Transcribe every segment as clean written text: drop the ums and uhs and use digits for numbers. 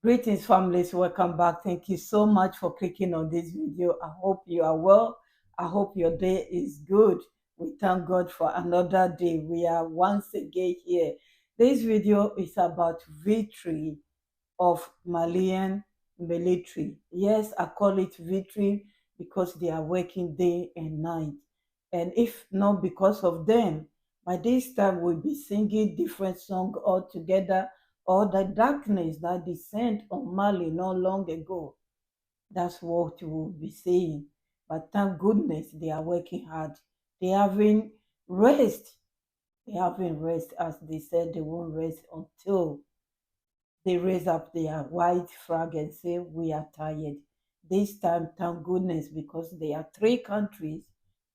Greetings, families. Welcome back. Thank you so much for clicking on this video. I hope you are well. I hope your day is good. We thank God for another day. We are once again here. This video is about victory of Malian military. Yes, I call it victory because they are working day and night. And if not because of them, by this time we'll be singing different songs altogether, or the darkness that descended on Mali not long ago. That's what we'll be saying. But thank goodness they are working hard. They haven't rest. They haven't rest, as they said they won't rest until they raise up their white flag and say, we are tired. This time, thank goodness, because there are three countries,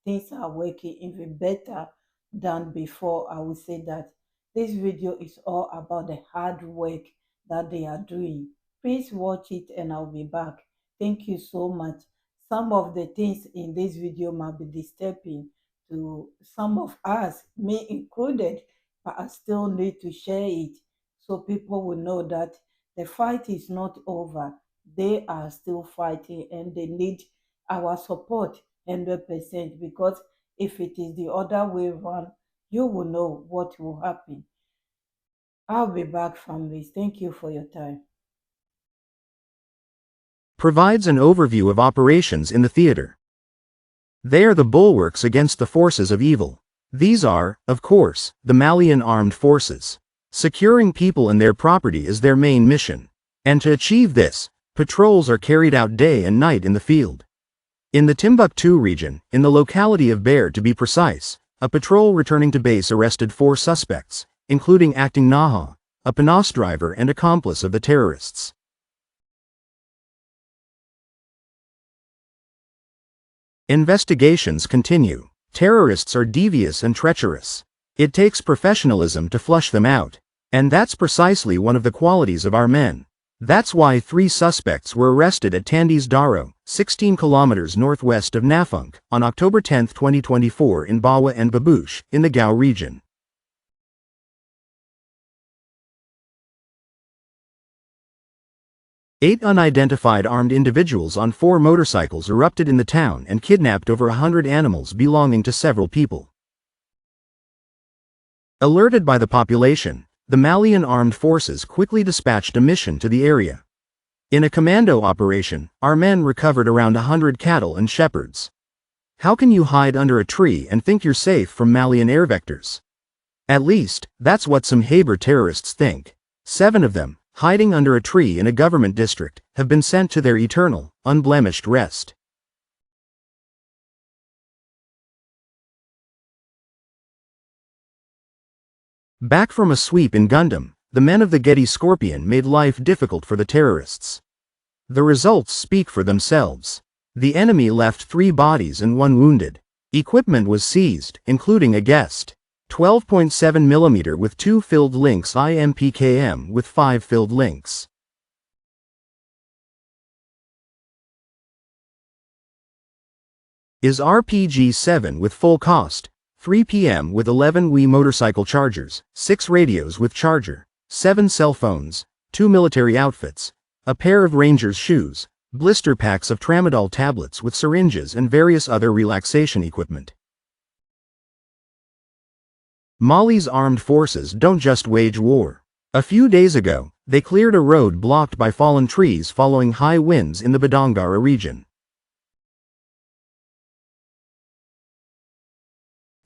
things are working even better than before. I will say that this video is all about the hard work that they are doing. Please watch it and I'll be back. Thank you so much. Some of the things in this video might be disturbing to some of us, me included, but I still need to share it so people will know that the fight is not over. They are still fighting and they need our support 100%, because if it is the other way around, you will know what will happen. I'll be back, families. Thank you for your time. Provides an overview of operations in the theater. They are the bulwarks against the forces of evil. These are, of course, the Malian armed forces. Securing people and their property is their main mission. And to achieve this, patrols are carried out day and night in the field. In the Timbuktu region, in the locality of Bear to be precise, a patrol returning to base arrested 4 suspects, including acting Naha, a Panos driver and accomplice of the terrorists. Investigations continue. Terrorists are devious and treacherous. It takes professionalism to flush them out. And that's precisely one of the qualities of our men. That's why 3 suspects were arrested at Tandis Daro, 16 kilometers northwest of Nafunk, on October 10, 2024 in Bawa and Babouche, in the Gao region. Eight unidentified armed individuals on 4 motorcycles erupted in the town and kidnapped over 100 animals belonging to several people. Alerted by the population, the Malian armed forces quickly dispatched a mission to the area. In a commando operation, our men recovered around 100 cattle and shepherds. How can you hide under a tree and think you're safe from Malian air vectors? At least, that's what some Haber terrorists think. 7 of them, hiding under a tree in a government district, have been sent to their eternal, unblemished rest. Back from a sweep in Gundam, the men of the Getty Scorpion made life difficult for the terrorists. The results speak for themselves. The enemy left 3 bodies and 1 wounded. Equipment was seized, including a guest 12.7mm with 2 filled links IMPKM with 5 filled links. Is RPG-7 with full cost, 3 PM with 11 Wii motorcycle chargers, 6 radios with charger, 7 cell phones, 2 military outfits, a pair of Rangers shoes, blister packs of tramadol tablets with syringes and various other relaxation equipment. Mali's armed forces don't just wage war. A few days ago, they cleared a road blocked by fallen trees following high winds in the Badangara region.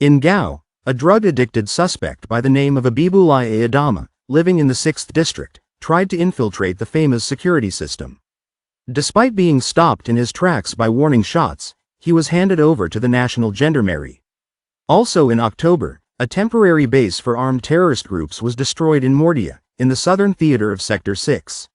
In Gao, a drug-addicted suspect by the name of Abibulai Adama, living in the 6th district, tried to infiltrate the famous security system. Despite being stopped in his tracks by warning shots, he was handed over to the National Gendarmerie. Also in October, a temporary base for armed terrorist groups was destroyed in Mordia, in the southern theater of Sector 6.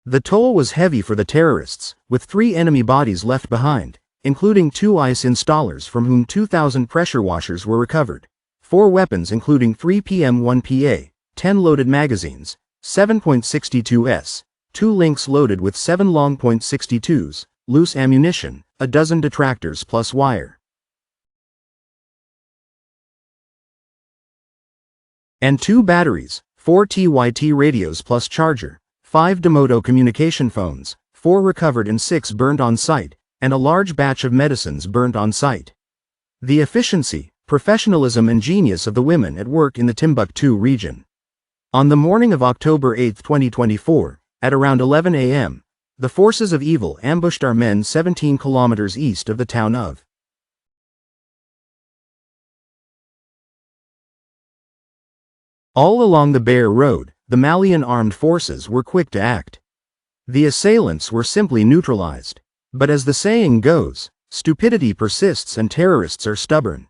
The toll was heavy for the terrorists, with 3 enemy bodies left behind, including 2 ICE installers from whom 2,000 pressure washers were recovered, 4 weapons including 3 PM1 PA, 10 loaded magazines, 7.62s, 2 links loaded with 7 long .62s, loose ammunition, a dozen detractors plus wire. and 2 batteries, 4 TYT radios plus charger, 5 Demoto communication phones, 4 recovered and 6 burned on site, and a large batch of medicines burnt on site. The efficiency, professionalism and genius of the women at work in the Timbuktu region. On the morning of October 8, 2024, at around 11 a.m., the forces of evil ambushed our men 17 kilometers east of the town of. All along the Bear Road, the Malian armed forces were quick to act. The assailants were simply neutralized. But as the saying goes, stupidity persists and terrorists are stubborn.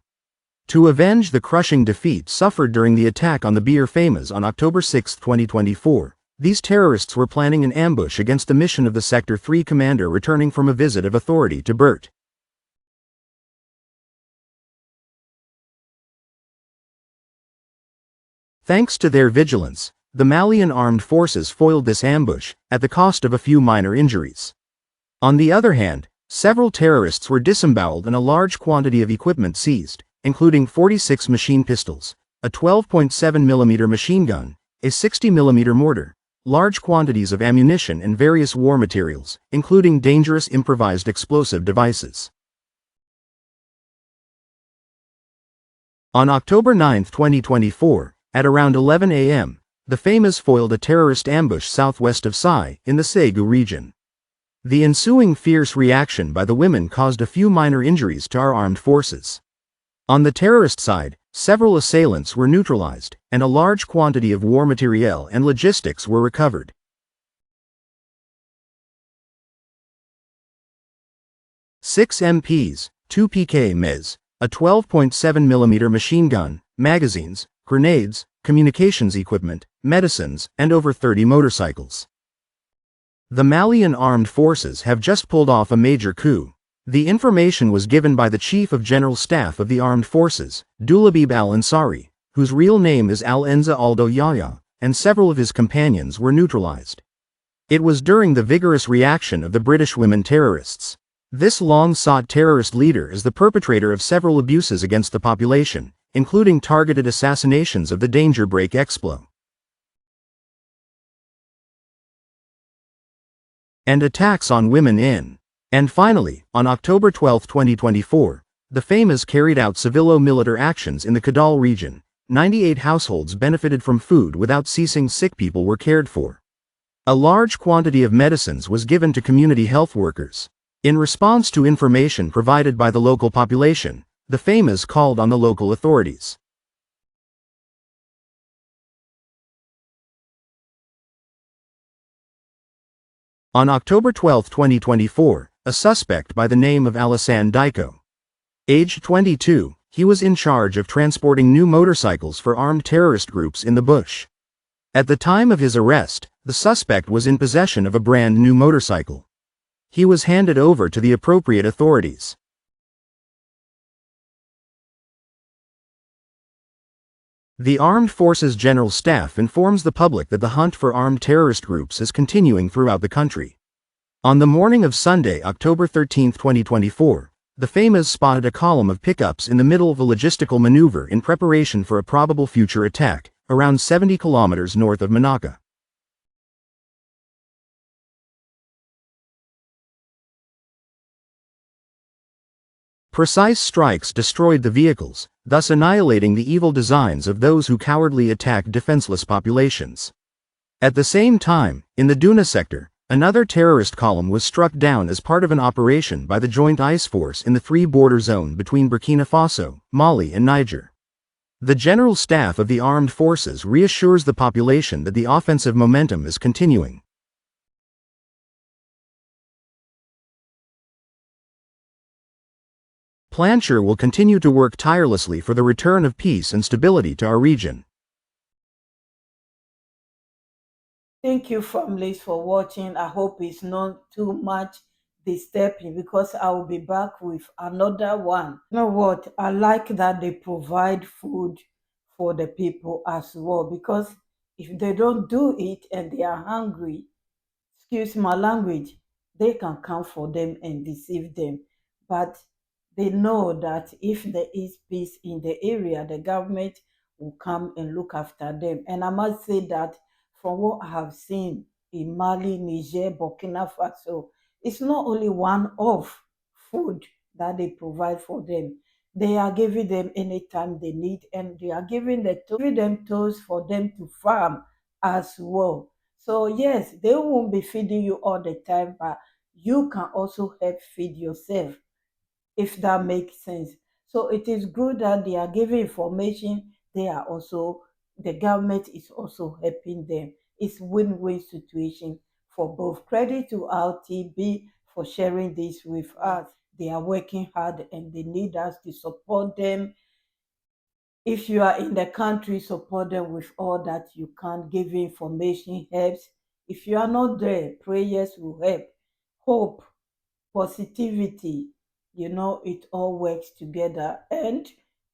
To avenge the crushing defeat suffered during the attack on the Bir Famous on October 6, 2024, these terrorists were planning an ambush against the mission of the Sector 3 commander returning from a visit of authority to Bert. Thanks to their vigilance, the Malian armed forces foiled this ambush, at the cost of a few minor injuries. On the other hand, several terrorists were disemboweled and a large quantity of equipment seized, including 46 machine pistols, a 12.7mm machine gun, a 60mm mortar, large quantities of ammunition and various war materials, including dangerous improvised explosive devices. On October 9, 2024, at around 11 a.m., the Famous foiled a terrorist ambush southwest of Sahel, in the Segu region. The ensuing fierce reaction by the women caused a few minor injuries to our armed forces. On the terrorist side, several assailants were neutralized, and a large quantity of war materiel and logistics were recovered. Six MPs, 2 PKMs, a 12.7mm machine gun, magazines, grenades, communications equipment, medicines, and over 30 motorcycles. The Malian armed forces have just pulled off a major coup. The information was given by the Chief of General Staff of the Armed Forces, Dulabib al-Ansari, whose real name is Al-Enza Aldo Yahya, and several of his companions were neutralized. It was during the vigorous reaction of the British women terrorists. This long-sought terrorist leader is the perpetrator of several abuses against the population, including targeted assassinations of the Danger Break Explo and attacks on women in. And finally, on October 12, 2024, the Famous carried out civilo-military actions in the Kidal region. 98 households benefited from food without ceasing. Sick people were cared for. A large quantity of medicines was given to community health workers. In response to information provided by the local population, the Famous called on the local authorities. On October 12, 2024, a suspect by the name of Alassane Diko. Aged 22, he was in charge of transporting new motorcycles for armed terrorist groups in the bush. At the time of his arrest, the suspect was in possession of a brand new motorcycle. He was handed over to the appropriate authorities. The Armed Forces General Staff informs the public that the hunt for armed terrorist groups is continuing throughout the country. On the morning of Sunday, October 13, 2024, the Famous spotted a column of pickups in the middle of a logistical maneuver in preparation for a probable future attack, around 70 kilometers north of Manaka. Precise strikes destroyed the vehicles, thus annihilating the evil designs of those who cowardly attack defenseless populations. At the same time, in the Duna sector, another terrorist column was struck down as part of an operation by the Joint Ice Force in the three-border zone between Burkina Faso, Mali and Niger. The General Staff of the Armed Forces reassures the population that the offensive momentum is continuing. Plancher will continue to work tirelessly for the return of peace and stability to our region. Thank you, families, for watching. I hope it's not too much disturbing because I will be back with another one. You know what? I like that they provide food for the people as well, because if they don't do it and they are hungry, excuse my language, they can come for them and deceive them. But they know that if there is peace in the area, the government will come and look after them. And I must say that from what I have seen in Mali, Niger, Burkina Faso, it's not only one off food that they provide for them. They are giving them anytime they need, and they are giving them tools for them to farm as well. So yes, they won't be feeding you all the time, but you can also help feed yourself, if that makes sense. So it is good that they are giving information. They are also, the government is also helping them. It's win-win situation for both. Credit to RTB for sharing this with us. They are working hard and they need us to support them. If you are in the country, support them with all that you can. Give information helps. If you are not there, prayers will help. Hope, positivity, it all works together. And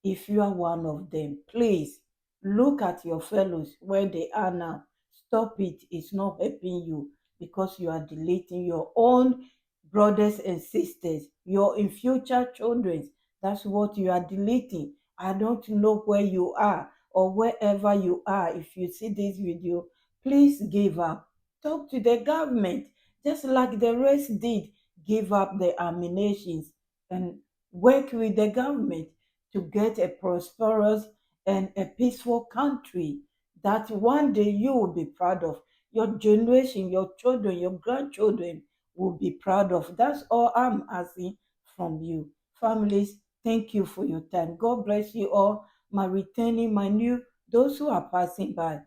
if you are one of them, please look at your fellows where they are now. Stop it. It's not helping you, because you are deleting your own brothers and sisters, your in future children. That's what you are deleting. I don't know where you are or wherever you are. If you see this video, please give up. Talk to the government, just like the rest did. Give up the ammunitions and work with the government to get a prosperous and a peaceful country that one day you will be proud of. Your generation, your children, your grandchildren will be proud of. That's all I'm asking from you. Families, thank you for your time. God bless you all. My returning, my new, those who are passing by.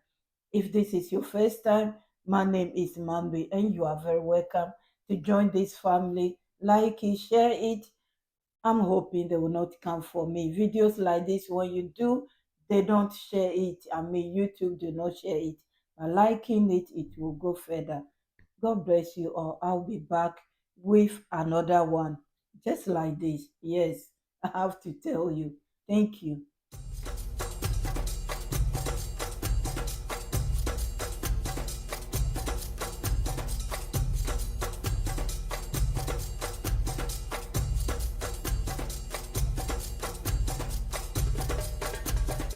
If this is your first time, my name is Mambi, and you are very welcome to join this family. Like it, share it. I'm hoping they will not come for me. Videos like this, when you do, they don't share it. I mean, YouTube do not share it. By liking it, it will go further. God bless you all. I'll be back with another one, just like this. Yes, I have to tell you. Thank you.